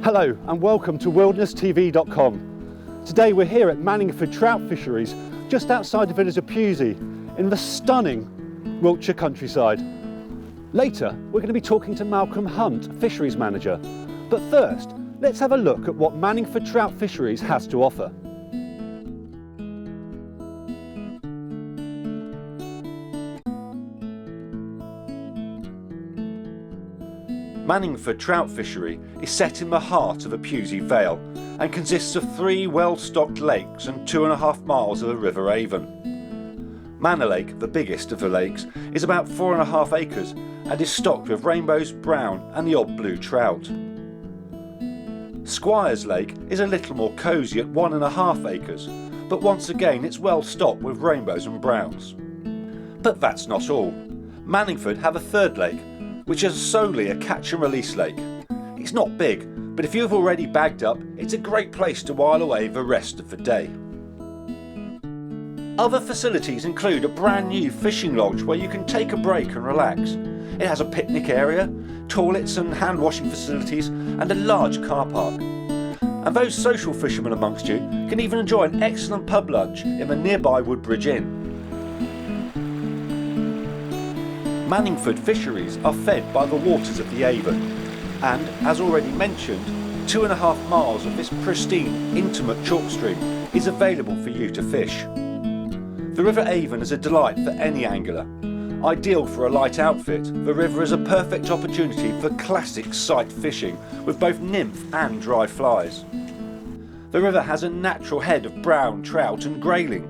Hello and welcome to wilderness-tv.com. Today we're here at Manningford Trout Fisheries, just outside the village of Pewsey, in the stunning Wiltshire countryside. Later we're going to be talking to Malcolm Hunt, Fisheries Manager. But first, let's have a look at what Manningford Trout Fisheries has to offer. Manningford Trout Fishery is set in the heart of a Pewsey Vale and consists of 3 well-stocked lakes and 2.5 miles of the River Avon. Manor Lake, the biggest of the lakes, is about 4.5 acres and is stocked with rainbows, brown and the odd blue trout. Squires Lake is a little more cosy at 1.5 acres, but once again it's well stocked with rainbows and browns. But that's not all. Manningford have a third lake, which is solely a catch and release lake. It's not big, but if you've already bagged up, it's a great place to while away the rest of the day. Other facilities include a brand new fishing lodge where you can take a break and relax. It has a picnic area, toilets and hand washing facilities, and a large car park. And those social fishermen amongst you can even enjoy an excellent pub lunch in the nearby Woodbridge Inn. Manningford fisheries are fed by the waters of the Avon, and, as already mentioned, 2.5 miles of this pristine, intimate chalk stream is available for you to fish. The River Avon is a delight for any angler. Ideal for a light outfit, the river is a perfect opportunity for classic sight fishing with both nymph and dry flies. The river has a natural head of brown trout and grayling,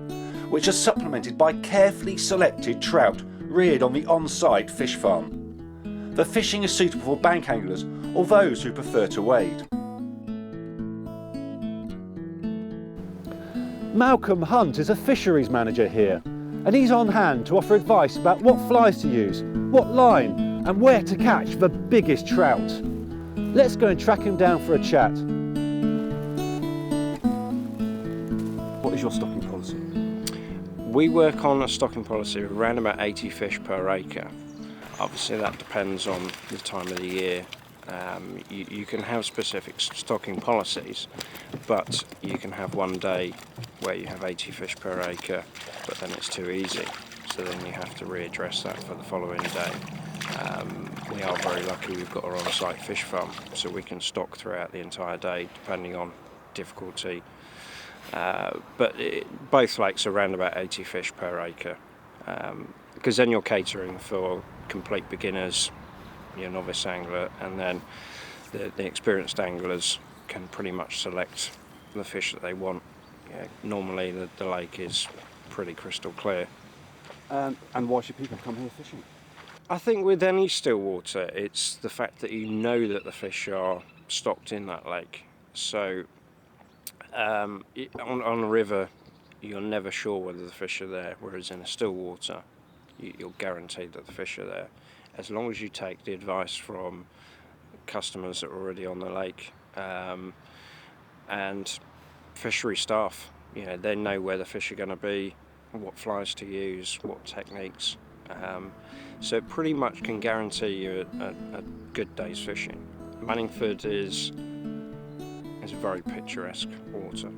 which are supplemented by carefully selected trout reared on the on-site fish farm. The fishing is suitable for bank anglers or those who prefer to wade. Malcolm Hunt is a fisheries manager here, and he's on hand to offer advice about what flies to use, what line, and where to catch the biggest trout. Let's go and track him down for a chat. What is your stocking policy? We work on a stocking policy of around about 80 fish per acre. Obviously that depends on the time of the year. You can have specific stocking policies, but you can have one day where you have 80 fish per acre, but then it's too easy. So then you have to readdress that for the following day. We are very lucky we've got our on-site fish farm, so we can stock throughout the entire day depending on difficulty. But both lakes are around about 80 fish per acre, because then you're catering for complete beginners, your novice angler, and then the experienced anglers can pretty much select the fish that they want. Normally the lake is pretty crystal clear. And why should people come here fishing? I think with any still water, it's the fact that you know that the fish are stocked in that lake. So on a river, you're never sure whether the fish are there, whereas in a still water, you're guaranteed that the fish are there. As long as you take the advice from customers that are already on the lake, and fishery staff, they know where the fish are going to be, what flies to use, what techniques. So it pretty much can guarantee you a good day's fishing. Manningford is a very picturesque water,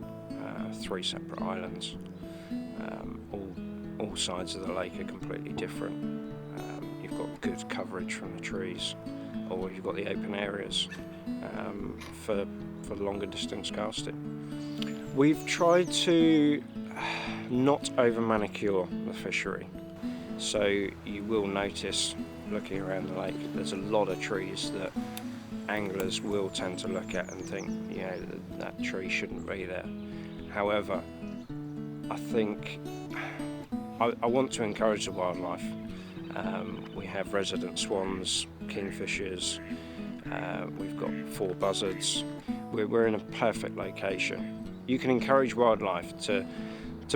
3 separate islands. All sides of the lake are completely different. You've got good coverage from the trees, or you've got the open areas for longer distance casting. We've tried to not over manicure the fishery, so you will notice looking around the lake there's a lot of trees that anglers will tend to look at and think, that tree shouldn't be there. However, I think I want to encourage the wildlife. We have resident swans, kingfishers, we've got 4 buzzards. We're in a perfect location. You can encourage wildlife to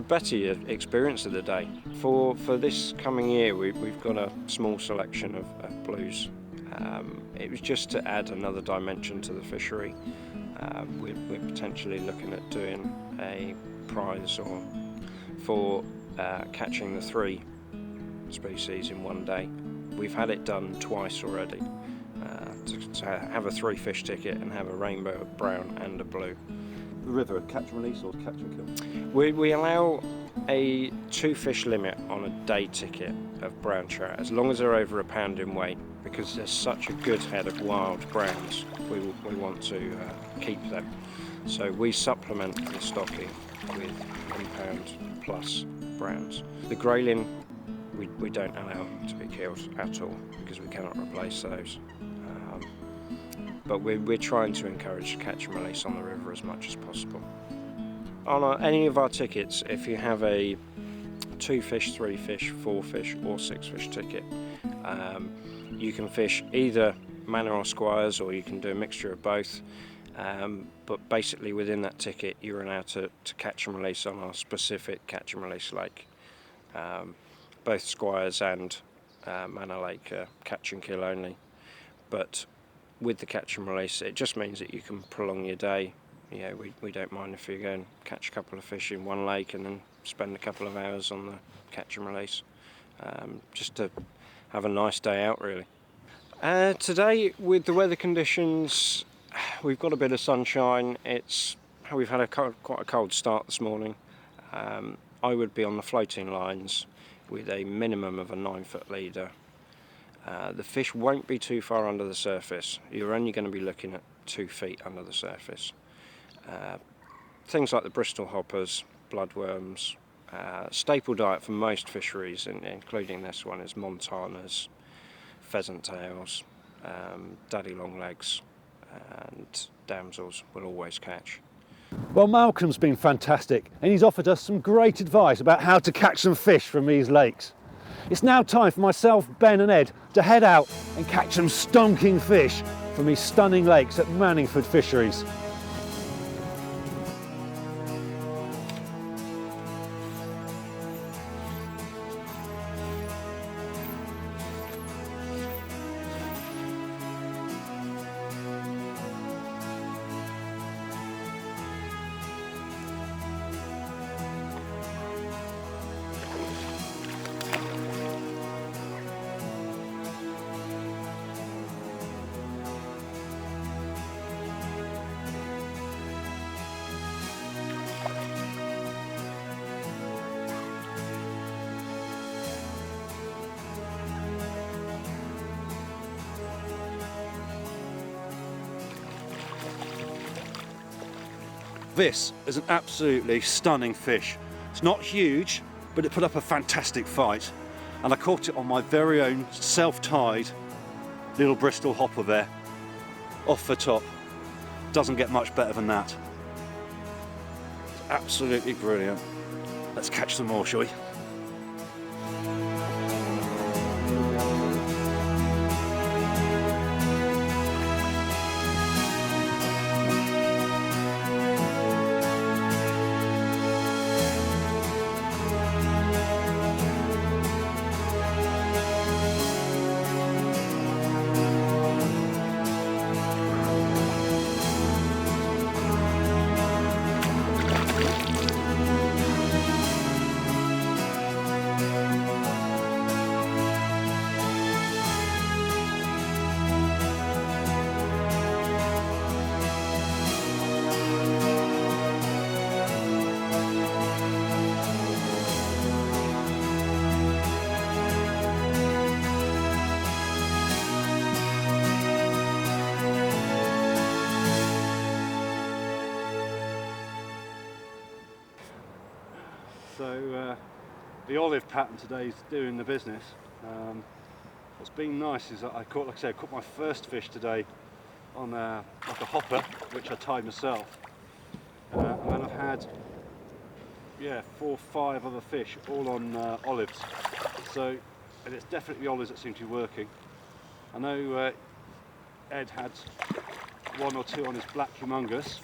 better your experience of the day. For this coming year, we've got a small selection of blues. It was just to add another dimension to the fishery. We're potentially looking at doing a prize for catching the 3 species in one day. We've had it done twice already to have a 3 fish ticket and have a rainbow, brown and a blue. The river, catch and release or catch and kill? We allow a 2 fish limit on a day ticket of brown trout, as long as they're over a pound in weight, because there's such a good head of wild browns. We want to keep them. So we supplement the stocking with 1 pound plus browns. The grayling, we don't allow to be killed at all, because we cannot replace those. But we're trying to encourage catch and release on the river as much as possible. On any of our tickets, if you have a 2 fish, 3 fish, 4 fish or 6 fish ticket, you can fish either Manor or squires, or you can do a mixture of both. But basically within that ticket you're allowed to catch and release on our specific catch and release lake. Both squires and Manor Lake catch and kill only. But with the catch and release, it just means that you can prolong your day. Yeah, we don't mind if you go and catch a couple of fish in one lake and then spend a couple of hours on the catch and release, just to have a nice day out, really. Today, with the weather conditions, we've got a bit of sunshine. We've had quite a cold start this morning. I would be on the floating lines with a minimum of a 9-foot leader. The fish won't be too far under the surface. You're only going to be looking at 2 feet under the surface. Things like the Bristol hoppers, bloodworms, staple diet for most fisheries, including this one, is montanas, pheasant tails, daddy longlegs, and damsels will always catch. Well, Malcolm's been fantastic, and he's offered us some great advice about how to catch some fish from these lakes. It's now time for myself, Ben and Ed to head out and catch some stonking fish from these stunning lakes at Manningford Fisheries. This is an absolutely stunning fish. It's not huge, but it put up a fantastic fight. And I caught it on my very own self-tied little Bristol hopper there, off the top. Doesn't get much better than that. It's absolutely brilliant. Let's catch some more, shall we? So the olive pattern today is doing the business. What's been nice is that I caught my first fish today on like a hopper, which I tied myself, and then I've had 4 or 5 other fish all on olives. So, and it's definitely the olives that seem to be working. I know Ed had 1 or 2 on his black humongous.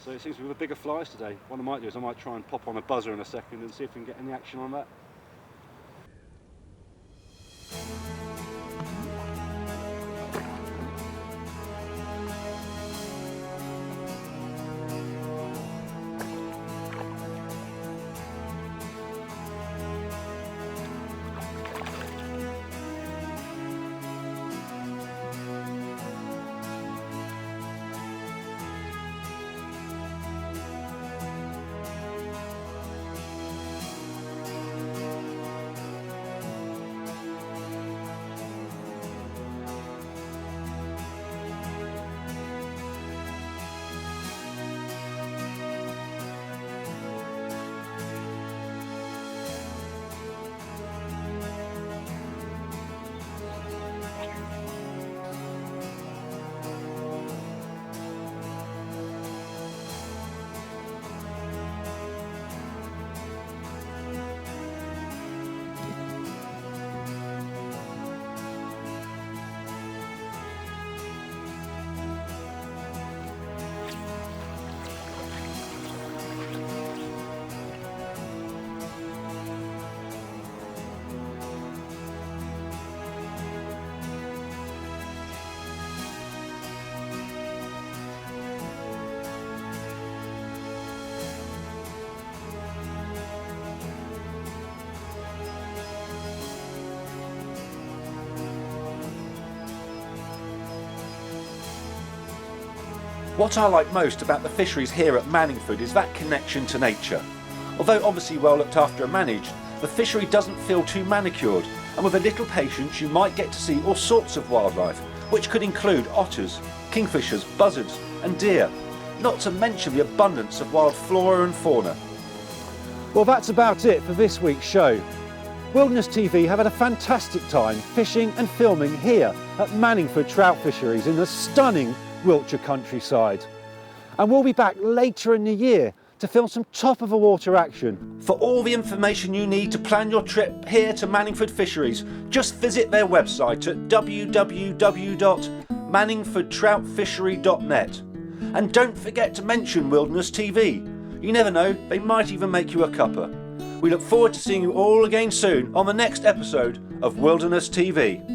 So it seems to be with bigger flies today. What I might do is I might try and pop on a buzzer in a second and see if we can get any action on that. What I like most about the fisheries here at Manningford is that connection to nature. Although obviously well looked after and managed, the fishery doesn't feel too manicured, and with a little patience you might get to see all sorts of wildlife, which could include otters, kingfishers, buzzards and deer, not to mention the abundance of wild flora and fauna. Well, that's about it for this week's show. Wilderness TV have had a fantastic time fishing and filming here at Manningford Trout Fisheries in the stunning Wiltshire countryside. And we'll be back later in the year to film some top of the water action. For all the information you need to plan your trip here to Manningford Fisheries, just visit their website at www.manningfordtroutfishery.net. And don't forget to mention Wilderness TV. You never know, they might even make you a cuppa. We look forward to seeing you all again soon on the next episode of Wilderness TV.